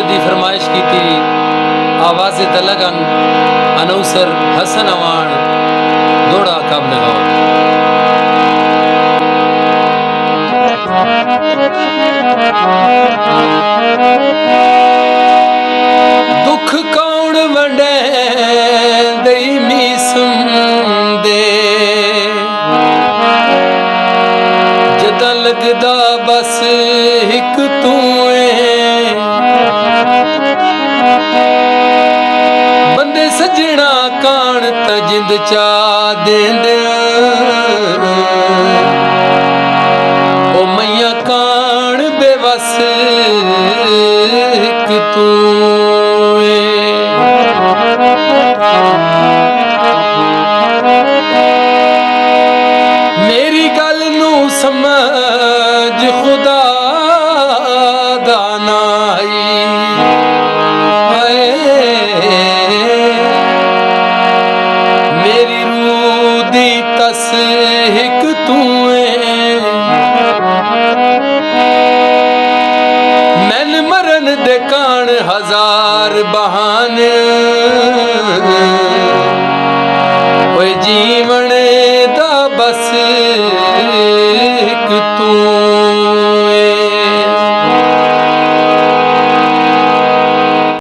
दी फरमाइश की थी आवाज़ तलगन अनौसर हसन अवान दौड़ा कब लगाओ दुख कौन वंडे दई मीसुम दे जदा लगदा बस हिक तू बंदे सजना कान त जिंद चा देंदे ओ मैया कान बेवस हिक तू मेरी गल नू समझ खुदा दा नाई मेरी रूह दी तस हिक तू मैन मरन दे कान हजार बहाने ओए जीवन